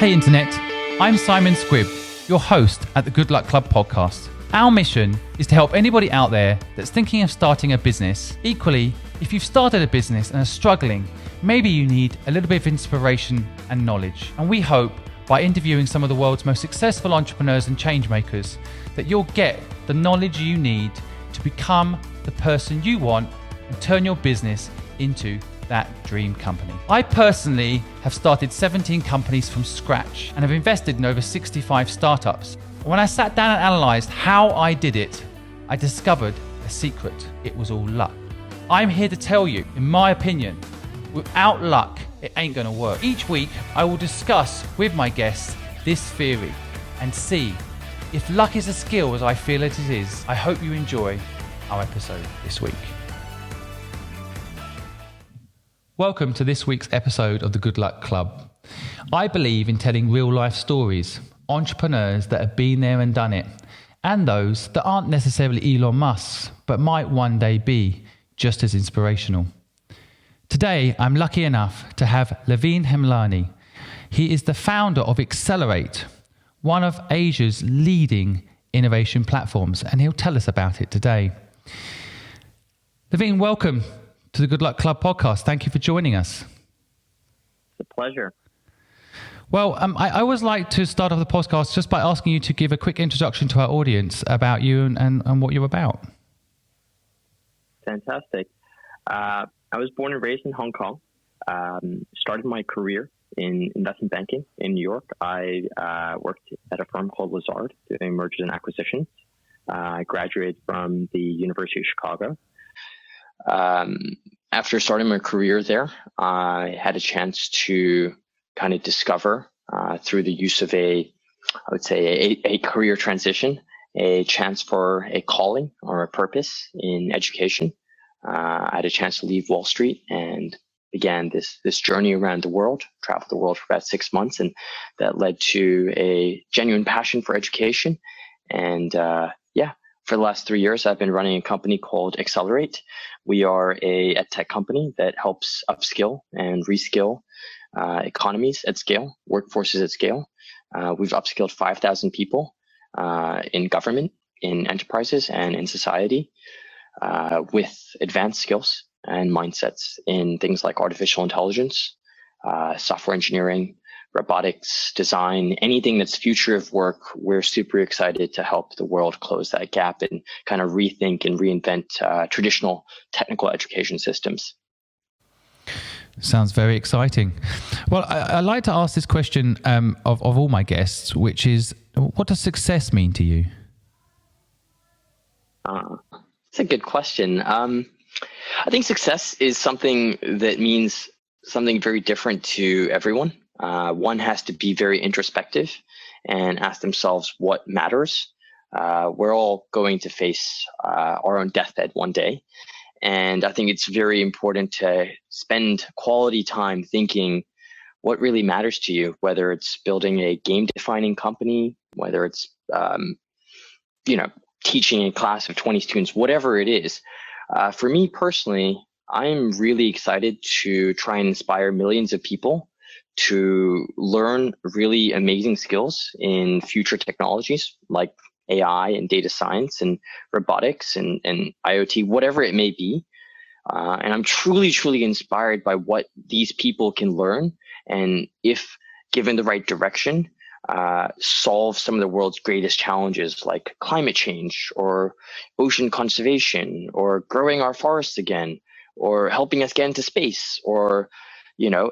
Hey Internet, I'm Simon Squibb, your host at the Good Luck Club podcast. Our mission is to help anybody out there that's thinking of starting a business. Equally, if you've started a business and are struggling, maybe you need a little bit of inspiration and knowledge. And we hope by interviewing some of the world's most successful entrepreneurs and change makers that you'll get the knowledge you need to become the person you want and turn your business into that dream company. I personally have started 17 companies from scratch and have invested in over 65 startups. When I sat down and analysed how I did it, I discovered a secret. It was all luck. I'm here to tell you, in my opinion, without luck, it ain't gonna work. Each week, I will discuss with my guests this theory and see if luck is a skill as I feel it is. I hope you enjoy our episode this week. Welcome to this week's episode of the Good Luck Club. I believe in telling real life stories, entrepreneurs that have been there and done it, and those that aren't necessarily Elon Musk, but might one day be just as inspirational. Today, I'm lucky enough to have Lavine Hemlani. He is the founder of Xccelerate, one of Asia's leading innovation platforms, and he'll tell us about it today. Lavine, welcome to the Good Luck Club podcast. Thank you for joining us. It's a pleasure. Well, I always like to start off the podcast just by asking you to give a quick introduction to our audience about you and what you're about. Fantastic. I was born and raised in Hong Kong. Started my career in investment banking in New York. I worked at a firm called Lazard doing mergers and acquisitions. I graduated from the University of Chicago. After starting my career there, I had a chance to kind of discover through the use of a career transition, a chance for a calling or a purpose in education. I had a chance to leave Wall Street and began this journey around the world, traveled the world for about 6 months, and that led to a genuine passion for education. And for the last 3 years, I've been running a company called Xccelerate. We are a tech company that helps upskill and reskill economies at scale, workforces at scale. We've upskilled 5,000 people in government, in enterprises, and in society with advanced skills and mindsets in things like artificial intelligence, software engineering, robotics, design, anything that's future of work. We're super excited to help the world close that gap and kind of rethink and reinvent traditional technical education systems. Sounds very exciting. Well, I like to ask this question of all my guests, which is, what does success mean to you? It's a good question. I think success is something that means something very different to everyone. One has to be very introspective and ask themselves what matters. We're all going to face our own deathbed one day. And I think it's very important to spend quality time thinking what really matters to you, whether it's building a game-defining company, whether it's teaching a class of 20 students, whatever it is. For me personally, I'm really excited to try and inspire millions of people to learn really amazing skills in future technologies like AI and data science and robotics and IoT, whatever it may be. And I'm truly, truly inspired by what these people can learn. And if given the right direction, solve some of the world's greatest challenges like climate change or ocean conservation or growing our forests again or helping us get into space or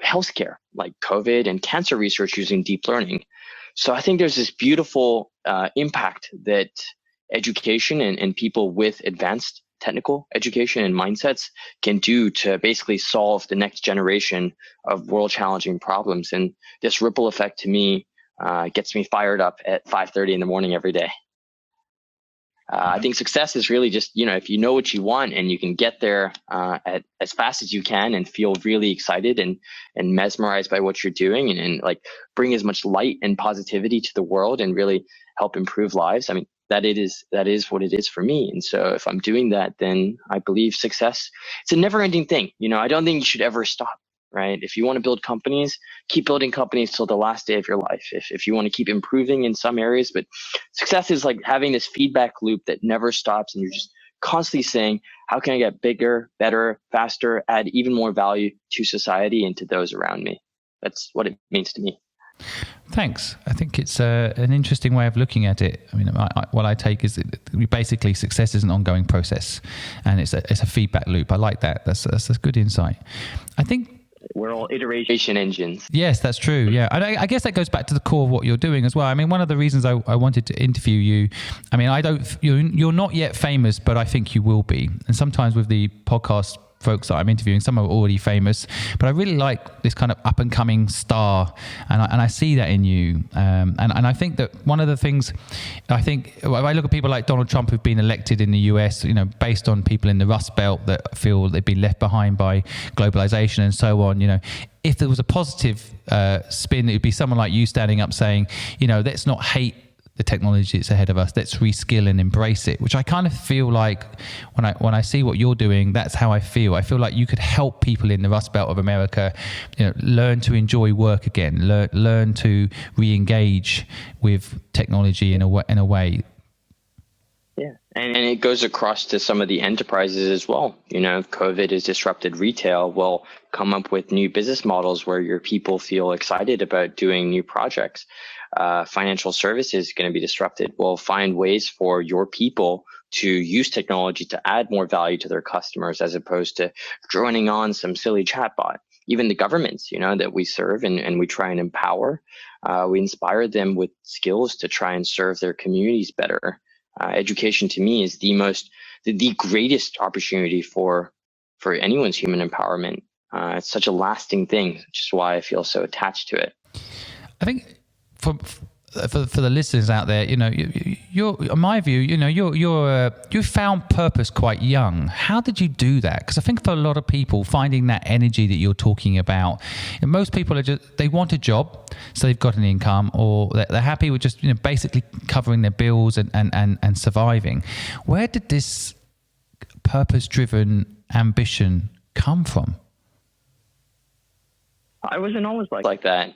healthcare like COVID and cancer research using deep learning. So I think there's this beautiful impact that education and people with advanced technical education and mindsets can do to basically solve the next generation of world challenging problems. And this ripple effect to me gets me fired up at 5:30 in the morning every day. I think success is really just, if you know what you want and you can get there as fast as you can and feel really excited and mesmerized by what you're doing and like bring as much light and positivity to the world and really help improve lives. I mean, that is what it is for me. And so if I'm doing that, then I believe success, it's a never ending thing. I don't think you should ever stop. right? If you want to build companies, keep building companies till the last day of your life. If you want to keep improving in some areas, but success is like having this feedback loop that never stops, and you're just constantly saying, how can I get bigger, better, faster, add even more value to society and to those around me? That's what it means to me. Thanks. I think it's an interesting way of looking at it. I mean, what I take is that basically success is an ongoing process, and it's a feedback loop. I like that. That's a good insight. I think we're all iteration engines. Yes, that's true. Yeah. I guess that goes back to the core of what you're doing as well. I mean, one of the reasons I wanted to interview you, I mean, you're not yet famous, but I think you will be. And sometimes with the podcast folks that I'm interviewing, some are already famous, but I really like this kind of up and coming star, and I see that in you. And I think that one of the things, I think if I look at people like Donald Trump who've been elected in the US, based on people in the Rust Belt that feel they've been left behind by globalization and so on, if there was a positive spin, it would be someone like you standing up saying, let's not hate the technology that's ahead of us. Let's reskill and embrace it, which I kind of feel like when I see what you're doing, that's how I feel. I feel like you could help people in the Rust Belt of America, learn to enjoy work again, learn to re-engage with technology in a way. Yeah, and it goes across to some of the enterprises as well. COVID has disrupted retail. Well, come up with new business models where your people feel excited about doing new projects. Financial services is going to be disrupted. Well, find ways for your people to use technology to add more value to their customers, as opposed to joining on some silly chatbot. Even the governments, that we serve and we try and empower, we inspire them with skills to try and serve their communities better. Education to me is the greatest opportunity for anyone's human empowerment. It's such a lasting thing, which is why I feel so attached to it. I think for the listeners out there, you're in my view, you found purpose quite young. How did you do that? Because I think for a lot of people, finding that energy that you're talking about, most people they want a job, so they've got an income, or they're happy with just basically covering their bills and surviving. Where did this purpose-driven ambition come from? I wasn't always like that.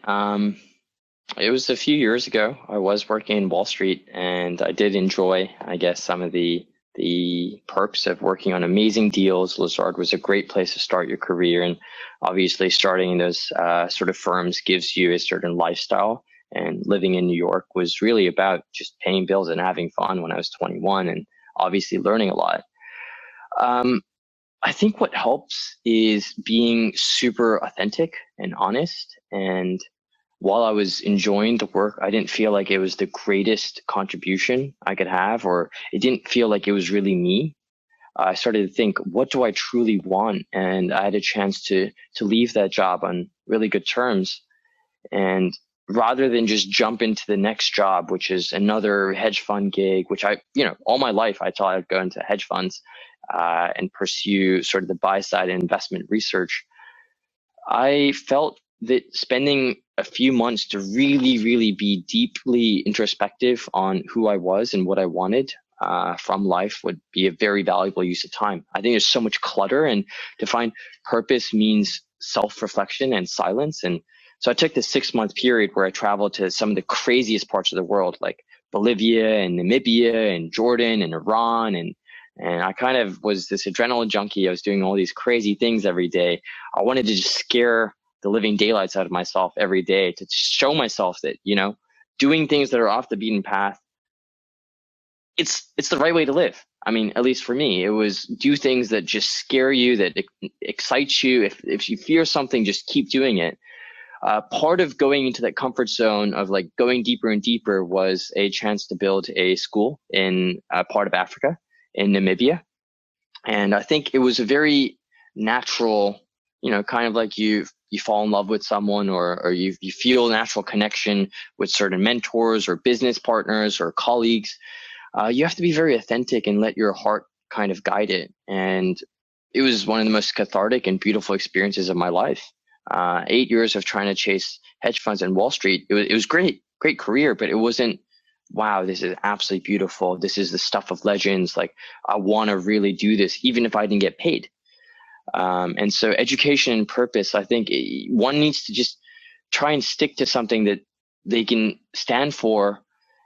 It was a few years ago. I was working in Wall Street, and I did enjoy, I guess, some of the perks of working on amazing deals. Lazard was a great place to start your career, and obviously starting in those sort of firms gives you a certain lifestyle. And living in New York was really about just paying bills and having fun when I was 21, and obviously learning a lot. I think what helps is being super authentic and honest. And while I was enjoying the work, I didn't feel like it was the greatest contribution I could have, or it didn't feel like it was really me. I started to think, what do I truly want? And I had a chance to leave that job on really good terms. And rather than just jump into the next job, which is another hedge fund gig, which all my life I thought I'd go into hedge funds and pursue sort of the buy side investment research, I felt that spending a few months to really, really be deeply introspective on who I was and what I wanted from life would be a very valuable use of time. I think there's so much clutter, and to find purpose means self-reflection and silence. And so I took this 6-month period where I traveled to some of the craziest parts of the world, like Bolivia and Namibia and Jordan and Iran. And I kind of was this adrenaline junkie. I was doing all these crazy things every day. I wanted to just scare the living daylights out of myself every day, to show myself that, doing things that are off the beaten path, it's the right way to live. I mean, at least for me, it was do things that just scare you, that excites you. If you fear something, just keep doing it. Part of going into that comfort zone of like going deeper and deeper was a chance to build a school in a part of Africa, in Namibia. And I think it was a very natural, kind of like you fall in love with someone, or you feel a natural connection with certain mentors or business partners or colleagues. You have to be very authentic and let your heart kind of guide it. And it was one of the most cathartic and beautiful experiences of my life. 8 years of trying to chase hedge funds and Wall Street. It was great career, but it wasn't, wow, this is absolutely beautiful. This is the stuff of legends. Like, I want to really do this, even if I didn't get paid. And so education and purpose, I think one needs to just try and stick to something that they can stand for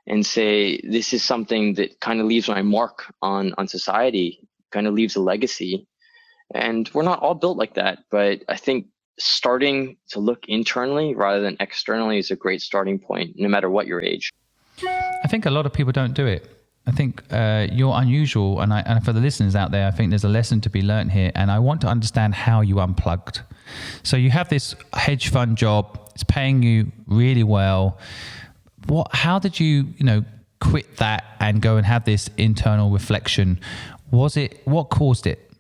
and say, this is something that kind of leaves my mark on society, kind of leaves a legacy. And we're not all built like that, but I think starting to look internally rather than externally is a great starting point, no matter what your age. I think a lot of people don't do it. I think you're unusual, and for the listeners out there, I think there's a lesson to be learned here, and I want to understand how you unplugged. So you have this hedge fund job, it's paying you really well. How did you quit that and go and have this internal reflection? What caused it?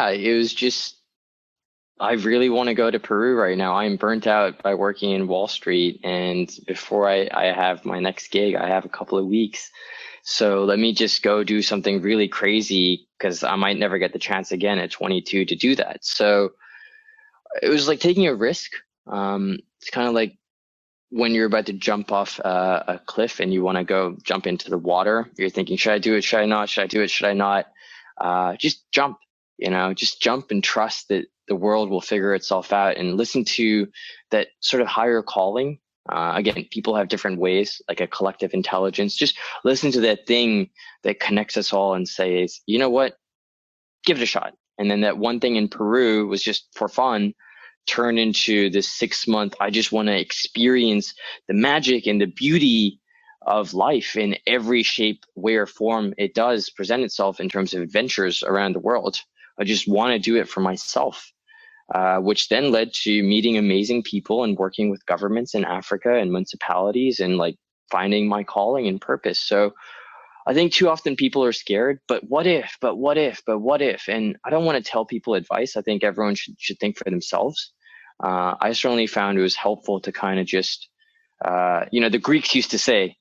It was just, I really want to go to Peru right now. I'm burnt out by working in Wall Street, and before I have my next gig, I have a couple of weeks. So let me just go do something really crazy, because I might never get the chance again at 22 to do that. So it was like taking a risk. It's kind of like when you're about to jump off a cliff and you want to go jump into the water. You're thinking, should I do it? Should I not? Should I do it? Should I not? Just jump, just jump and trust that the world will figure itself out, and listen to that sort of higher calling. Again, people have different ways, like a collective intelligence. Just listen to that thing that connects us all and says, you know what, give it a shot. And then that one thing in Peru was just for fun, turned into this 6-month, I just want to experience the magic and the beauty of life in every shape, way, or form it does present itself in terms of adventures around the world. I just want to do it for myself, which then led to meeting amazing people and working with governments in Africa and municipalities and like finding my calling and purpose. So I think too often people are scared, but what if, but what if, but what if? And I don't want to tell people advice. I think everyone should think for themselves. I certainly found it was helpful to kind of just, the Greeks used to say,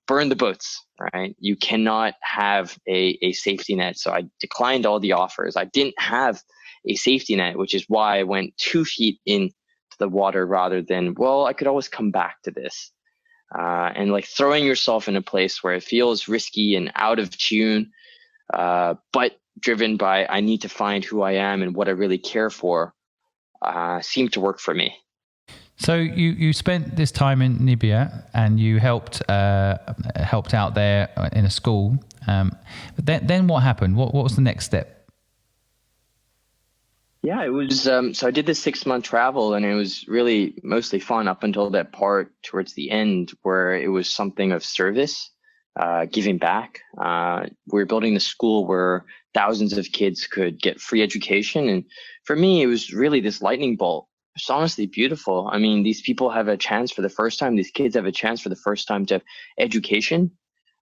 burn the boats, right? You cannot have a safety net. So I declined all the offers. I didn't have a safety net, which is why I went 2 feet into the water rather than, well, I could always come back to this. And like throwing yourself in a place where it feels risky and out of tune, but driven by, I need to find who I am and what I really care for, seemed to work for me. So you spent this time in Namibia and you helped out there in a school. But then what happened? What was the next step? Yeah, it was, so I did this 6-month travel, and it was really mostly fun up until that part towards the end where it was something of service, giving back. We were building the school where thousands of kids could get free education. And for me, it was really this lightning bolt. It's honestly beautiful. I mean, these people have a chance for the first time. These kids have a chance for the first time to have education,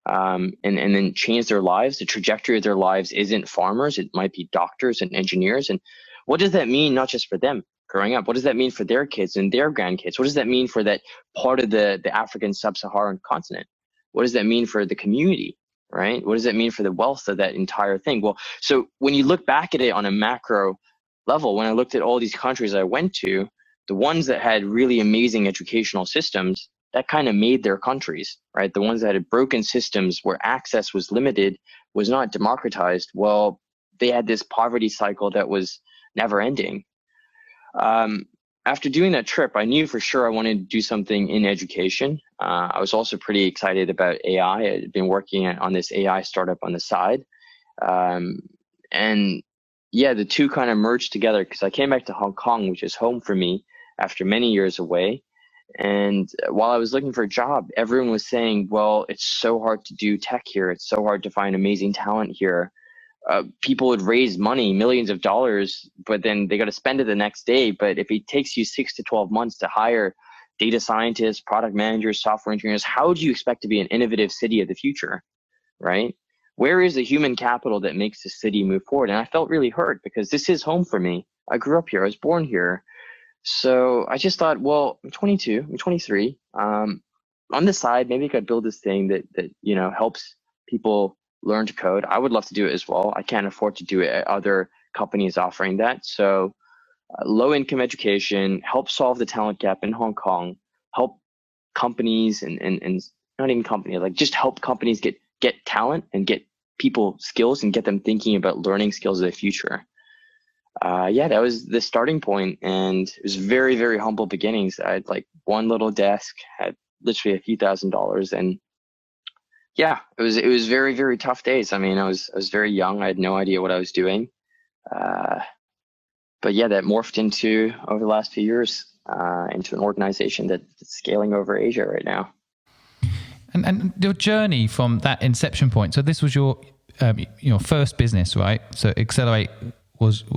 and then change their lives. The trajectory of their lives isn't farmers. It might be doctors and engineers. And what does that mean, not just for them growing up? What does that mean for their kids and their grandkids? What does that mean for that part of the African sub-Saharan continent? What does that mean for the community, right? What does that mean for the wealth of that entire thing? Well, so when you look back at it on a macro level, when I looked at all these countries I went to, the ones that had really amazing educational systems, that kind of made their countries, right? The ones that had broken systems where access was limited, was not democratized, well, they had this poverty cycle that was never ending. After doing that trip, I knew for sure I wanted to do something in education. I was also pretty excited about AI. I had been working on this AI startup on the side. And yeah, the two kind of merged together because I came back to Hong Kong, which is home for me after many years away. And while I was looking for a job, everyone was saying, well, it's so hard to do tech here. It's so hard to find amazing talent here. People would raise money, millions of dollars, but then they got to spend it the next day. But if it takes you 6 to 12 months to hire data scientists, product managers, software engineers, how do you expect to be an innovative city of the future, right? Where is the human capital that makes the city move forward? And I felt really hurt because this is home for me. I grew up here. I was born here. So I just thought, well, I'm 22, I'm 23. On the side, maybe I could build this thing that helps people learn to code. I would love to do it as well. I can't afford to do it. Other companies offering that. So low income education, help solve the talent gap in Hong Kong, help companies and not even company, like just help companies get talent and get people skills and get them thinking about learning skills of the future. That was the starting point, and it was very, very humble beginnings. I had like one little desk, had literally a few $1,000s, and yeah, it was very, very tough days. I mean, I was very young. I had no idea what I was doing. But yeah, that morphed into, over the last few years, into an organization that's scaling over Asia right now. And your journey from that inception point. So this was your first business, right? So Xccelerate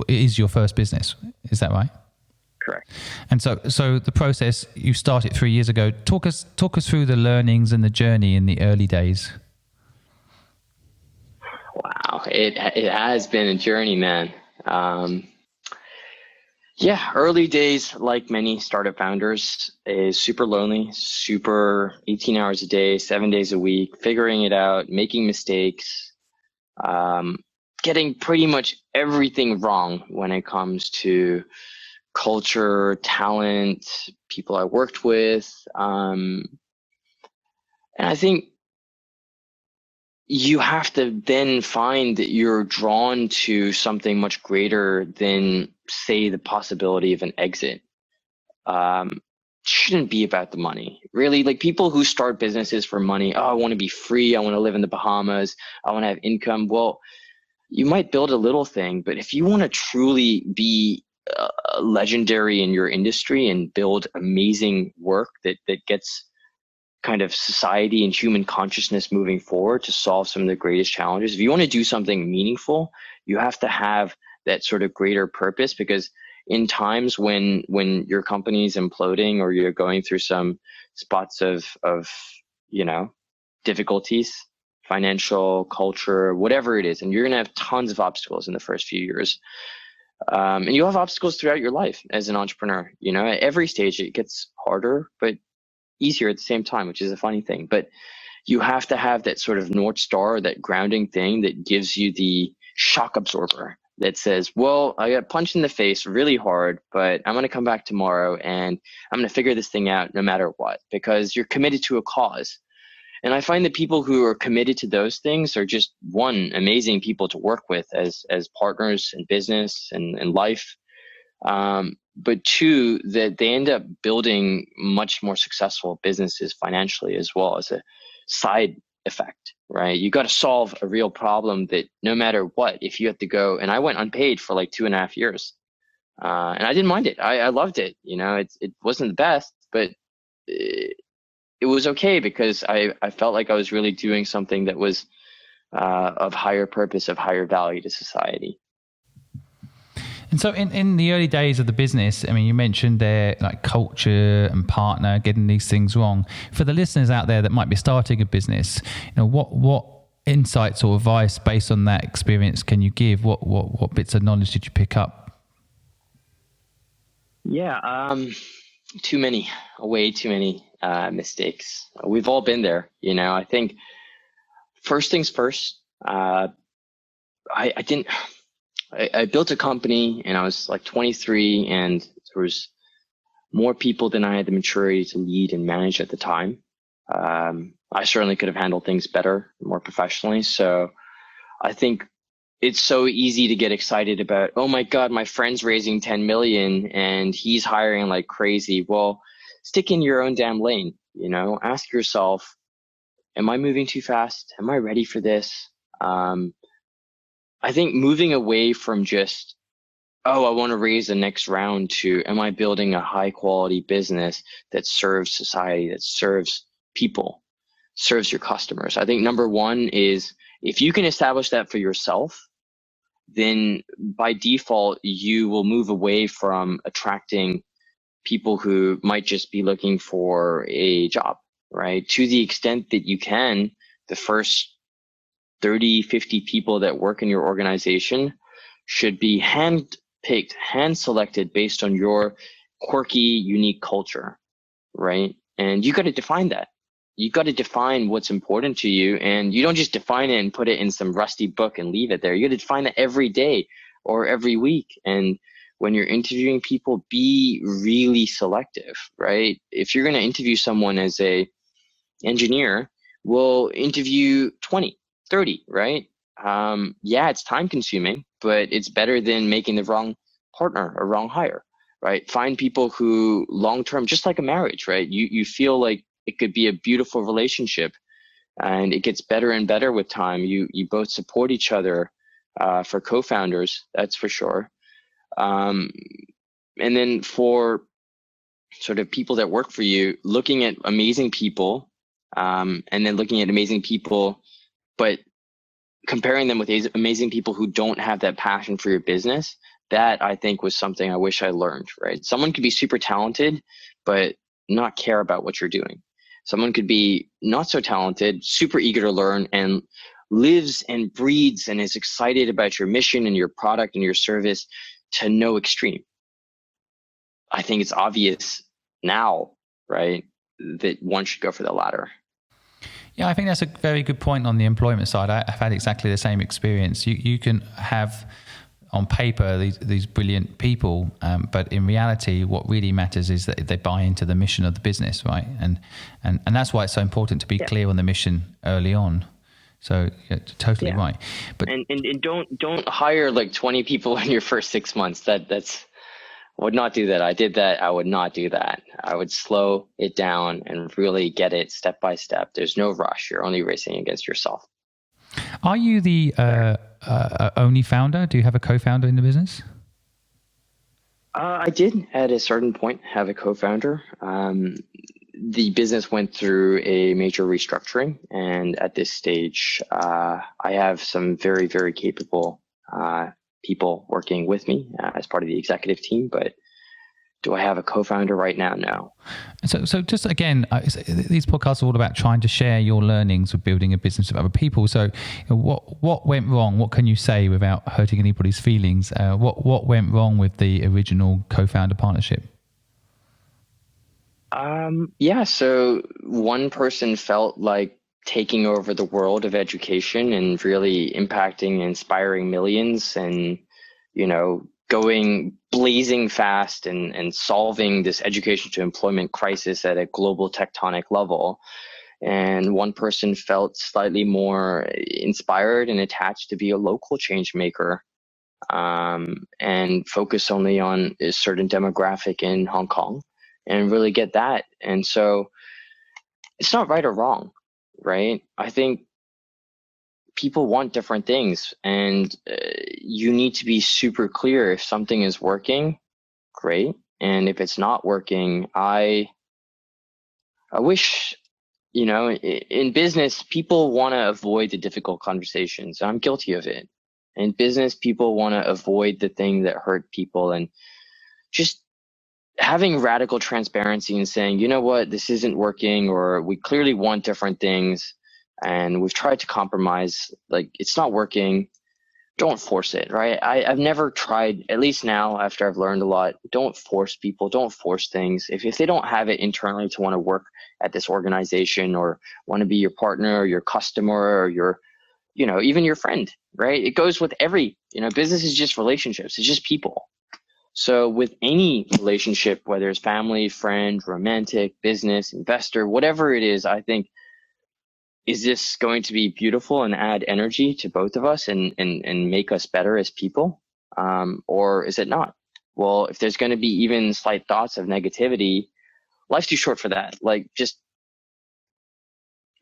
is your first business. Is that right? Correct. And so the process, you started 3 years ago. Talk us through the learnings and the journey in the early days. Wow, it has been a journey, man. Early days, like many startup founders, is super lonely, super 18 hours a day, 7 days a week, figuring it out, making mistakes, getting pretty much everything wrong when it comes to culture, talent, people I worked with. And I think you have to then find that you're drawn to something much greater than, say, the possibility of an exit. Shouldn't be about the money. Really, like people who start businesses for money, I want to be free, I want to live in the Bahamas, I want to have income. Well, you might build a little thing, but if you want to truly be legendary in your industry and build amazing work that gets kind of society and human consciousness moving forward to solve some of the greatest challenges. If you want to do something meaningful, you have to have that sort of greater purpose, because in times when your company is imploding or you're going through some spots of difficulties, financial, culture, whatever it is, and you're going to have tons of obstacles in the first few years. And you'll have obstacles throughout your life as an entrepreneur. At every stage it gets harder, but easier at the same time, which is a funny thing. But you have to have that sort of North Star, that grounding thing that gives you the shock absorber that says, well, I got punched in the face really hard, but I'm going to come back tomorrow and I'm going to figure this thing out no matter what, because you're committed to a cause. And I find that people who are committed to those things are just, one, amazing people to work with as partners in business and life. But two, that they end up building much more successful businesses financially as well as a side effect, right? You got to solve a real problem that no matter what, if you have to go, and I went unpaid for like 2.5 years. And I didn't mind it. I loved it. It wasn't the best, but it was okay because I felt like I was really doing something that was of higher purpose, of higher value to society. And so in the early days of the business, I mean, you mentioned there like culture and partner, getting these things wrong. For the listeners out there that might be starting a business, what insights or advice based on that experience can you give? What bits of knowledge did you pick up? Yeah, way too many mistakes. We've all been there. I think first things first, I built a company and I was like 23, and there was more people than I had the maturity to lead and manage at the time. I certainly could have handled things better, more professionally. So I think it's so easy to get excited about, oh my God, my friend's raising 10 million and he's hiring like crazy. Well, stick in your own damn lane, ask yourself, am I moving too fast? Am I ready for this? I think moving away from just, I want to raise the next round, to, am I building a high quality business that serves society, that serves people, serves your customers? I think number one is, if you can establish that for yourself, then by default, you will move away from attracting people who might just be looking for a job, right? To the extent that you can, the first 30, 50 people that work in your organization should be hand-picked, hand-selected based on your quirky, unique culture, right? And you got to define that. You got to define what's important to you, and you don't just define it and put it in some rusty book and leave it there. You got to define it every day or every week. And when you're interviewing people, be really selective, right? If you're going to interview someone as a engineer will interview 20, 30, right? Yeah, it's time consuming, but it's better than making the wrong partner or wrong hire, right? Find people who long term, just like a marriage, right? You feel like it could be a beautiful relationship, and it gets better and better with time. You both support each other. For co-founders, that's for sure. And then for sort of people that work for you, looking at amazing people, and then looking at amazing people, but comparing them with amazing people who don't have that passion for your business, that I think was something I wish I learned, right? Someone could be super talented, but not care about what you're doing. Someone could be not so talented, super eager to learn, and lives and breathes and is excited about your mission and your product and your service to no extreme. I think it's obvious now, right, that one should go for the latter. Yeah, I think that's a very good point on the employment side. I've had exactly the same experience. You can have on paper these brilliant people, but in reality, what really matters is that they buy into the mission of the business, right? And that's why it's so important to be clear on the mission early on. So yeah, totally right. But and don't hire like 20 people in your first 6 months. That's would not do that. I did that. I would not do that. I would slow it down and really get it step by step. There's no rush. You're only racing against yourself. Are you the only founder? Do you have a co-founder in the business? I did at a certain point have a co-founder. The business went through a major restructuring, and at this stage, I have some very, very capable people working with me as part of the executive team, but do I have a co-founder right now? No. So just again, these podcasts are all about trying to share your learnings of building a business with other people. So what went wrong? What can you say without hurting anybody's feelings? What went wrong with the original co-founder partnership? So one person felt like taking over the world of education and really impacting, inspiring millions, and, going blazing fast and solving this education to employment crisis at a global tectonic level. And one person felt slightly more inspired and attached to be a local change maker, and focus only on a certain demographic in Hong Kong and really get that. And so it's not right or wrong, right? I think people want different things, and you need to be super clear. If something is working, great. And if it's not working, I wish, in business, people want to avoid the difficult conversations. I'm guilty of it. In business, people want to avoid the thing that hurt people, and just having radical transparency and saying, you know what, this isn't working, or we clearly want different things and we've tried to compromise, like it's not working. Don't force it, right? I've never tried, at least now after I've learned a lot, don't force people, don't force things. If they don't have it internally to want to work at this organization or want to be your partner or your customer or your, even your friend, right? It goes with every, business is just relationships. It's just people. So with any relationship, whether it's family, friend, romantic, business, investor, whatever it is, I think, is this going to be beautiful and add energy to both of us and make us better as people? Or is it not? Well, if there's going to be even slight thoughts of negativity, life's too short for that. Like, just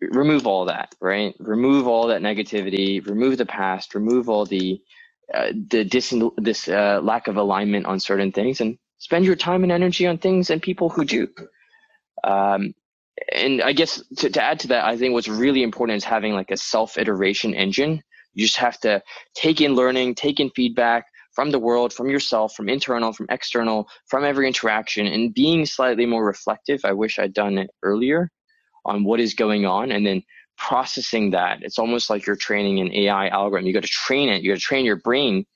remove all that, right? Remove all that negativity, remove the past, remove all this lack of alignment on certain things, and spend your time and energy on things and people who do. And I guess to add to that, I think what's really important is having like a self-iteration engine. You just have to take in learning, take in feedback from the world, from yourself, from internal, from external, from every interaction, and being slightly more reflective. I wish I'd done it earlier on what is going on, and then processing that. It's almost like you're training an AI algorithm. You got to train it. You got to train your brain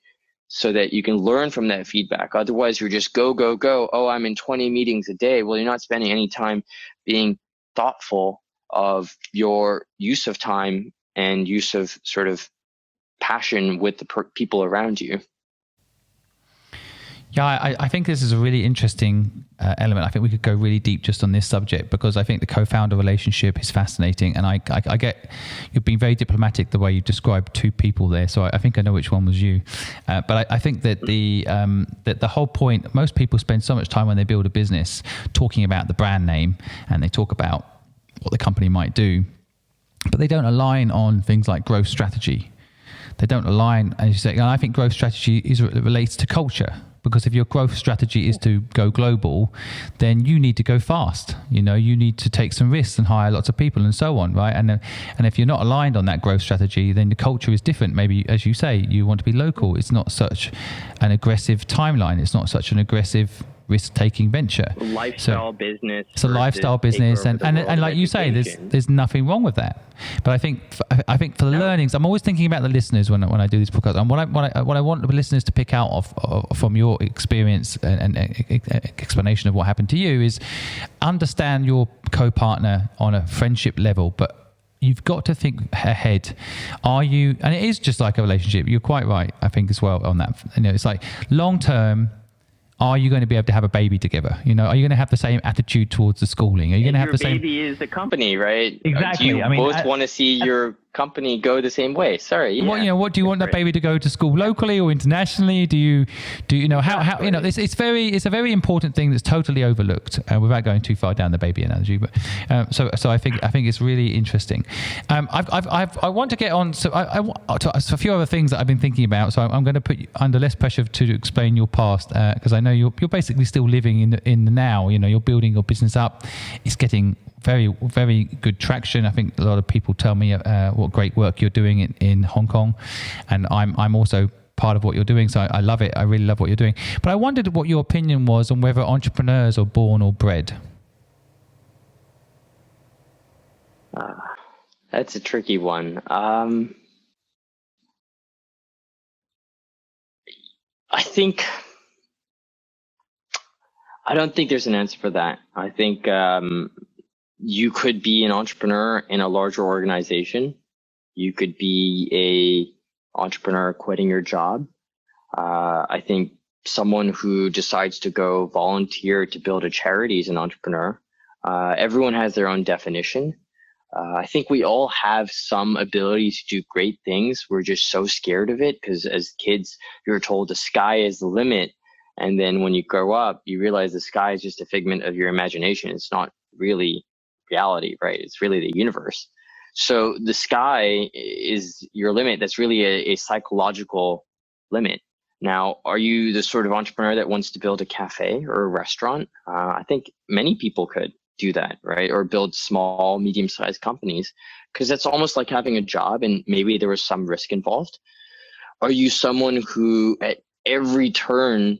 so that you can learn from that feedback. Otherwise, you're just go, go, go. Oh, I'm in 20 meetings a day. Well, you're not spending any time being thoughtful of your use of time and use of sort of passion with the people around you. Yeah, I think this is a really interesting element. I think we could go really deep just on this subject, because I think the co-founder relationship is fascinating. And I get you've been very diplomatic the way you described two people there. So I think I know which one was you. But I think that the whole point, most people spend so much time when they build a business talking about the brand name, and they talk about what the company might do, but they don't align on things like growth strategy. They don't align, as you say. And I think growth strategy relates to culture. Because if your growth strategy is to go global, then you need to go fast. You need to take some risks and hire lots of people and so on, right? And if you're not aligned on that growth strategy, then the culture is different. Maybe, as you say, you want to be local. It's not such an aggressive timeline. It's not such an aggressive risk-taking venture. Lifestyle business. It's a lifestyle business, and like you say, there's nothing wrong with that. But I think for the learnings, I'm always thinking about the listeners when I do this podcast, and what I want the listeners to pick out from your experience and explanation of what happened to you is understand your co-partner on a friendship level, but you've got to think ahead. Are you? And it is just like a relationship. You're quite right, I think, as well on that. It's like long term. Are you going to be able to have a baby together? Are you going to have the same attitude towards the schooling? Are you going to have the same? Your baby is the company, right? Exactly. Do you both want to see your company go the same way? Sorry. Yeah. What do you want that baby to go to school locally or internationally? Do you how it's a very important thing that's totally overlooked without going too far down the baby analogy. But so I think it's really interesting. I want to get on. So a few other things that I've been thinking about. So I'm going to put you under less pressure to explain your past, because I know you're basically still living in the now. You're building your business up. It's getting very, very good traction. I think a lot of people tell me what great work you're doing in Hong Kong, and I'm also part of what you're doing. So I love it. I really love what you're doing. But I wondered what your opinion was on whether entrepreneurs are born or bred. That's a tricky one. I don't think there's an answer for that. I think you could be an entrepreneur in a larger organization. You could be a entrepreneur quitting your job. I think someone who decides to go volunteer to build a charity is an entrepreneur. Everyone has their own definition. I think we all have some ability to do great things. We're just so scared of it because as kids, you're told the sky is the limit. And then when you grow up, you realize the sky is just a figment of your imagination. It's not really reality, right? It's really the universe. So the sky is your limit. That's really a psychological limit. Now, are you the sort of entrepreneur that wants to build a cafe or a restaurant? I think many people could do that, right? Or build small, medium-sized companies, because that's almost like having a job and maybe there was some risk involved. Are you someone who at every turn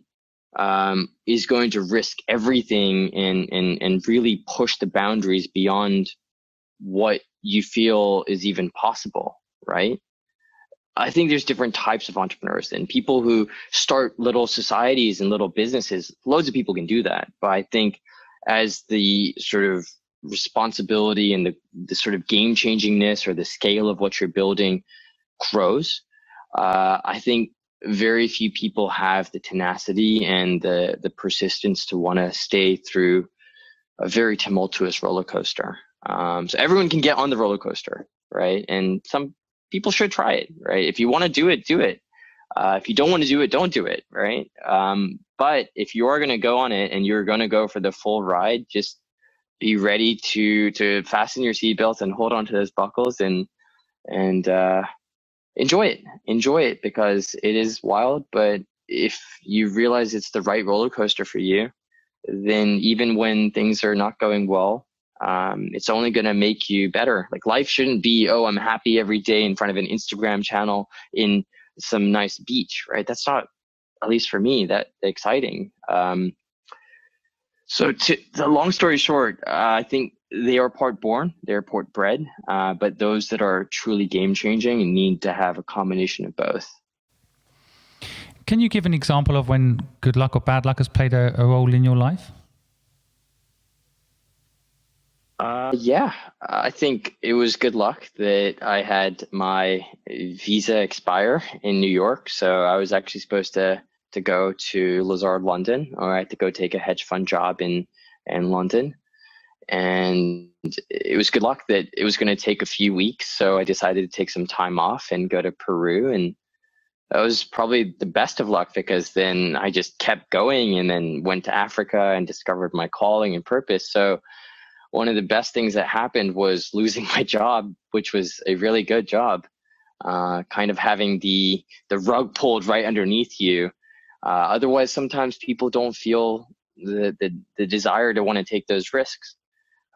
is going to risk everything and really push the boundaries beyond what you feel is even possible, right? I think there's different types of entrepreneurs and people who start little societies and little businesses. Loads of people can do that. But I think as the sort of responsibility and the sort of game changingness or the scale of what you're building grows, I think very few people have the tenacity and the persistence to want to stay through a very tumultuous roller coaster. So everyone can get on the roller coaster, right? And some people should try it, right? If you want to do it, do it. If you don't want to do it, don't do it, right? But if you are going to go on it and you're going to go for the full ride, just be ready to fasten your seatbelts and hold on to those buckles and enjoy it because it is wild. But if you realize it's the right roller coaster for you, then even when things are not going well, it's only going to make you better. Like life shouldn't be, oh, I'm happy every day in front of an Instagram channel in some nice beach, right? That's not, at least for me, that exciting. So the long story short, I think they are part born, they're part bred, but those that are truly game changing need to have a combination of both. Can you give an example of when good luck or bad luck has played a role in your life? Yeah, I think it was good luck that I had my visa expire in New York. So I was actually supposed to to go to Lazard London, all right, to go take a hedge fund job in London. And it was good luck that it was going to take a few weeks. So I decided to take some time off and go to Peru. And that was probably the best of luck, because then I just kept going and then went to Africa and discovered my calling and purpose. So one of the best things that happened was losing my job, which was a really good job, kind of having the rug pulled right underneath you. Otherwise, sometimes people don't feel the desire to want to take those risks.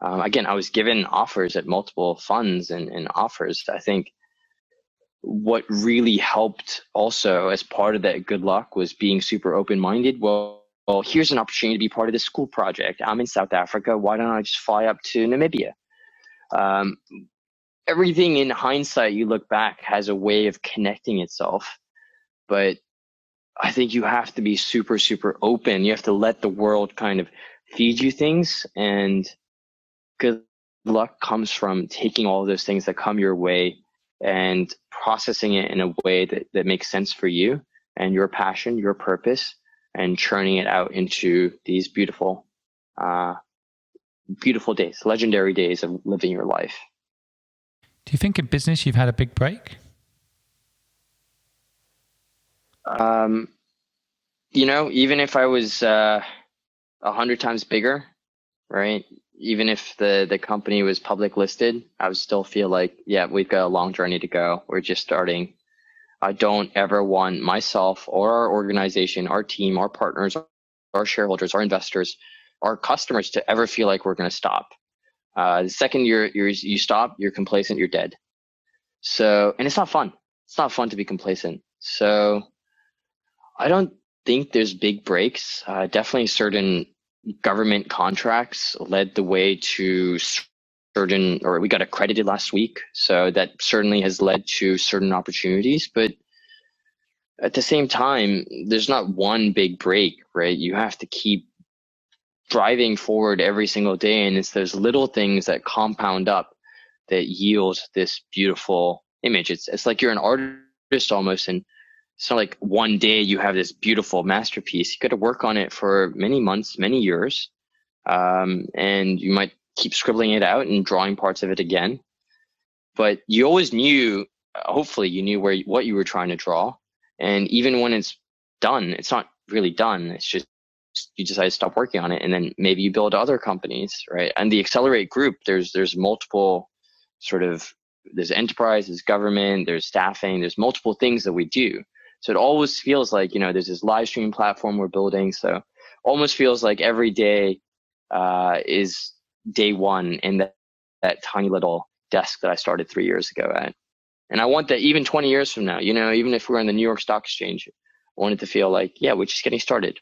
Again, I was given offers at multiple funds and offers. I think what really helped also as part of that good luck was being super open-minded. Well, here's an opportunity to be part of this school project. I'm in South Africa. Why don't I just fly up to Namibia? Everything in hindsight, you look back, has a way of connecting itself. But I think you have to be super, super open. You have to let the world kind of feed you things. And good luck comes from taking all of those things that come your way and processing it in a way that makes sense for you and your passion, your purpose, and churning it out into these beautiful, beautiful days, legendary days of living your life. Do you think in business you've had a big break? Even if I was 100 times bigger, right? Even if the company was public listed, I would still feel like, yeah, we've got a long journey to go. We're just starting. I don't ever want myself or our organization, our team, our partners, our shareholders, our investors, our customers to ever feel like we're going to stop. The second you stop, you're complacent, you're dead. So, and it's not fun. It's not fun to be complacent. So I don't think there's big breaks. Definitely certain government contracts led the way to we got accredited last week. So that certainly has led to certain opportunities. But at the same time, there's not one big break, right? You have to keep driving forward every single day. And it's those little things that compound up that yield this beautiful image. It's like you're an artist almost. And it's not like one day you have this beautiful masterpiece. You got to work on it for many months, many years. And you might keep scribbling it out and drawing parts of it again. But you always knew, hopefully you knew what you were trying to draw. And even when it's done, it's not really done. It's just, you decide to stop working on it. And then maybe you build other companies, right? And the Xccelerate group, there's multiple there's enterprise, there's government, there's staffing, there's multiple things that we do. So it always feels like, there's this live stream platform we're building. So almost feels like every day is day one in that tiny little desk that I started 3 years ago at. And I want that even 20 years from now, even if we're in the New York Stock Exchange, I want it to feel like, yeah, we're just getting started.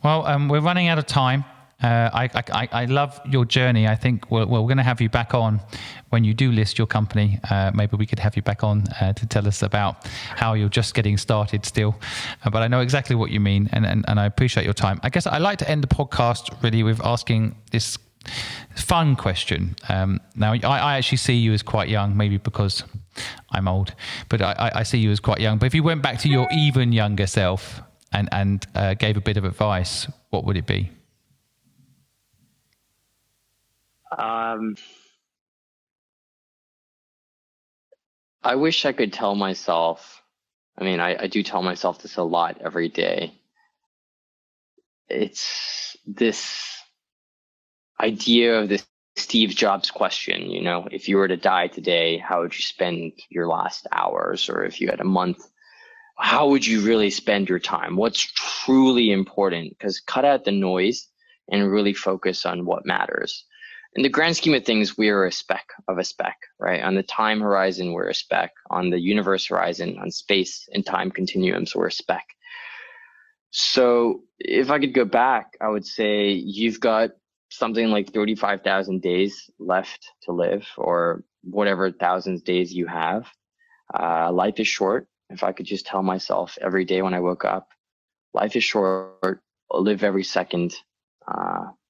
Well, we're running out of time. I love your journey. I think we're going to have you back on when you do list your company. Maybe we could have you back on to tell us about how you're just getting started still. But I know exactly what you mean, and I appreciate your time. I guess I like to end the podcast really with asking this fun question. Now, I actually see you as quite young, maybe because I'm old, but I see you as quite young. But if you went back to your even younger self and gave a bit of advice, what would it be? I wish I could tell myself, I do tell myself this a lot every day. It's this idea of this Steve Jobs question, if you were to die today, how would you spend your last hours? Or if you had a month, how would you really spend your time? What's truly important? Because cut out the noise and really focus on what matters. In the grand scheme of things, we are a speck of a speck, right? On the time horizon, we're a speck. On the universe horizon, on space and time continuums, we're a speck. So if I could go back, I would say you've got something like 35,000 days left to live, or whatever thousands days you have. Life is short. If I could just tell myself every day when I woke up, life is short, live every second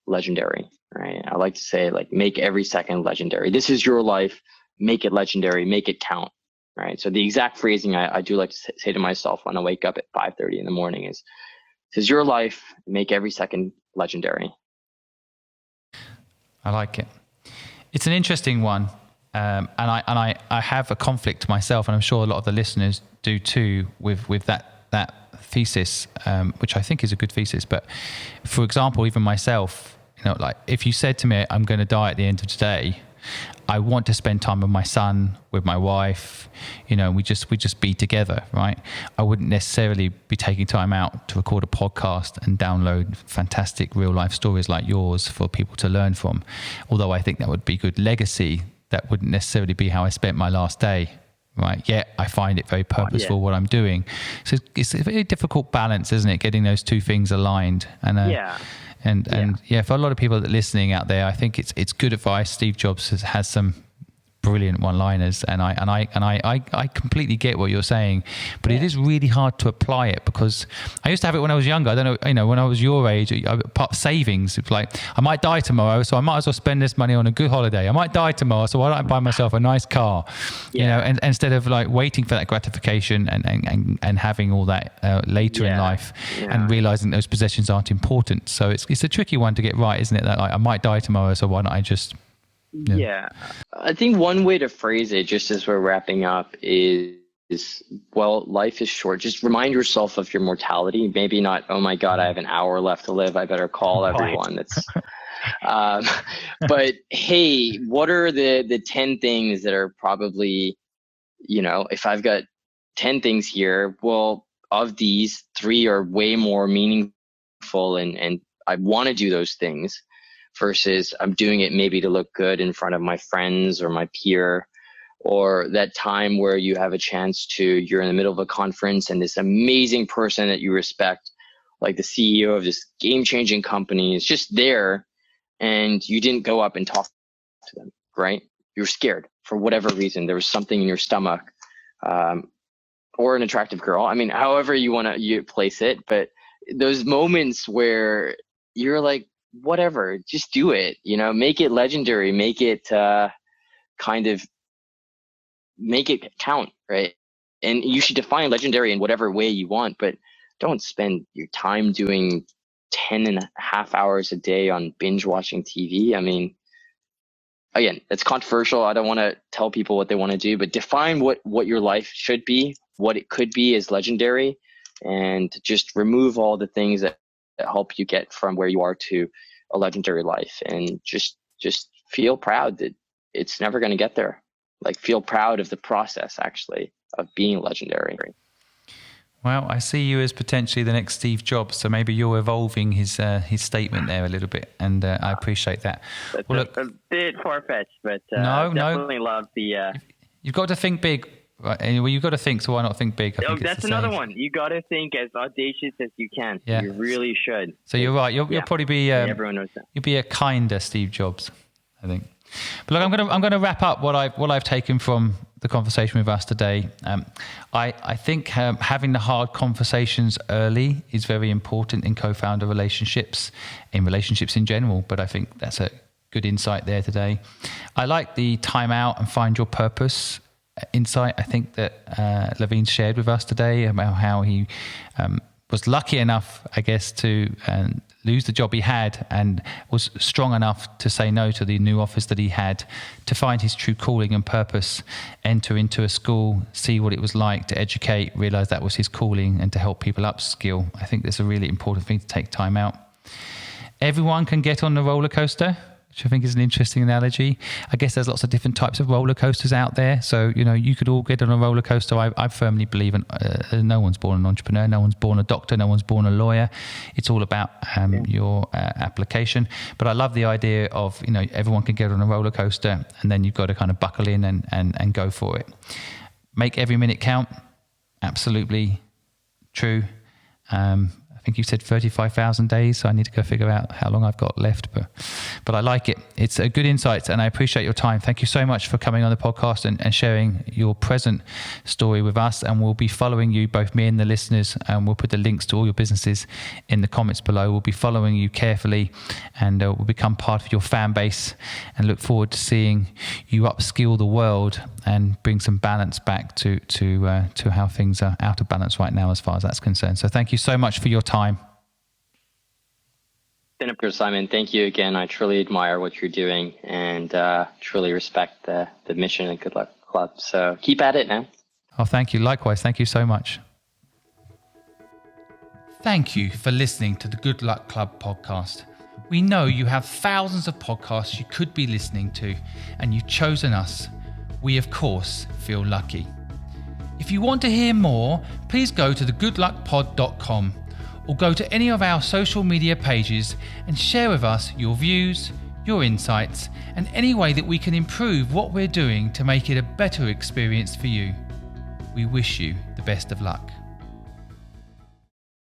legendary, right? I like to say, make every second legendary. This is your life. Make it legendary. Make it count, right? So the exact phrasing I do like to say to myself when I wake up at 5:30 in the morning is, "This is your life. Make every second legendary." I like it. It's an interesting one. And I have a conflict myself, and I'm sure a lot of the listeners do too, with that thesis, which I think is a good thesis. But for example, even myself, like if you said to me, I'm going to die at the end of today, I want to spend time with my son, with my wife, we just be together, right? I wouldn't necessarily be taking time out to record a podcast and download fantastic real life stories like yours for people to learn from. Although I think that would be good legacy, that wouldn't necessarily be how I spent my last day, right? Yet I find it very purposeful what I'm doing. So it's a very difficult balance, isn't it? Getting those two things aligned. And for a lot of people that are listening out there, I think it's good advice. Steve Jobs has some brilliant one-liners, and I completely get what you're saying, but it is really hard to apply it, because I used to have it when I was younger. I don't know, when I was your age, savings. It's like, I might die tomorrow, so I might as well spend this money on a good holiday. I might die tomorrow, so why don't I buy myself a nice car? And instead of like waiting for that gratification and having all that later in life, and realizing those possessions aren't important. So it's a tricky one to get right, isn't it? That like, I might die tomorrow, so why don't I just... Yeah. I think one way to phrase it, just as we're wrapping up, is, well, life is short. Just remind yourself of your mortality. Maybe not, oh my God, I have an hour left to live, I better call everyone. That's but hey, what are the 10 things that are probably, if I've got 10 things here, well, of these, 3 are way more meaningful and I want to do those things, versus I'm doing it maybe to look good in front of my friends or my peer, or that time where you have a chance you're in the middle of a conference and this amazing person that you respect, like the CEO of this game-changing company, is just there, and you didn't go up and talk to them, right? You were scared for whatever reason. There was something in your stomach, or an attractive girl. I mean, however you want to place it, but those moments where you're like, whatever, just do it, make it legendary, make it make it count, right? And you should define legendary in whatever way you want, but don't spend your time doing 10.5 hours a day on binge watching TV. I mean, again, it's controversial. I don't want to tell people what they want to do, but define what your life should be, what it could be as legendary, and just remove all the things that help you get from where you are to a legendary life, and just feel proud that it's never going to get there. Like, feel proud of the process, actually, of being legendary. Well, I see you as potentially the next Steve Jobs, so maybe you're evolving his statement there a little bit, and I appreciate that. That's a bit far-fetched, but definitely love the... You've got to think big. Right. Anyway, you've got to think, so why not think big? That's another one. You got to think as audacious as you can. Yeah. You really should. So you're right. You'll probably be... everyone knows that. You'll be a kinder Steve Jobs, I think. But look, I'm going to wrap up what I've taken from the conversation with us today. I think having the hard conversations early is very important in co-founder relationships, in relationships in general. But I think that's a good insight there today. I like the time out and find your purpose insight. I think that Lavine shared with us today about how he was lucky enough, I guess, to lose the job he had, and was strong enough to say no to the new office that he had, to find his true calling and purpose, enter into a school, see what it was like to educate, realize that was his calling, and to help people upskill. I think that's a really important thing to take time out. Everyone can get on the roller coaster, which I think is an interesting analogy. I guess there's lots of different types of roller coasters out there. So, you could all get on a roller coaster. I firmly believe no one's born an entrepreneur, no one's born a doctor, no one's born a lawyer. It's all about your application. But I love the idea of, everyone can get on a roller coaster, and then you've got to kind of buckle in and go for it. Make every minute count. Absolutely true. I think you said 35,000 days. So I need to go figure out how long I've got left. But I like it. It's a good insight, and I appreciate your time. Thank you so much for coming on the podcast and sharing your present story with us. And we'll be following you, both me and the listeners, and we'll put the links to all your businesses in the comments below. We'll be following you carefully, and we'll become part of your fan base, and look forward to seeing you upskill the world and bring some balance back to how things are out of balance right now as far as that's concerned. So thank you so much for your time. Senator Simon, thank you again. I truly admire what you're doing, and truly respect the mission of Good Luck Club. So keep at it now. Oh, thank you. Likewise. Thank you so much. Thank you for listening to the Good Luck Club podcast. We know you have thousands of podcasts you could be listening to, and you've chosen us. We, of course, feel lucky. If you want to hear more, please go to thegoodluckpod.com or go to any of our social media pages and share with us your views, your insights, and any way that we can improve what we're doing to make it a better experience for you. We wish you the best of luck.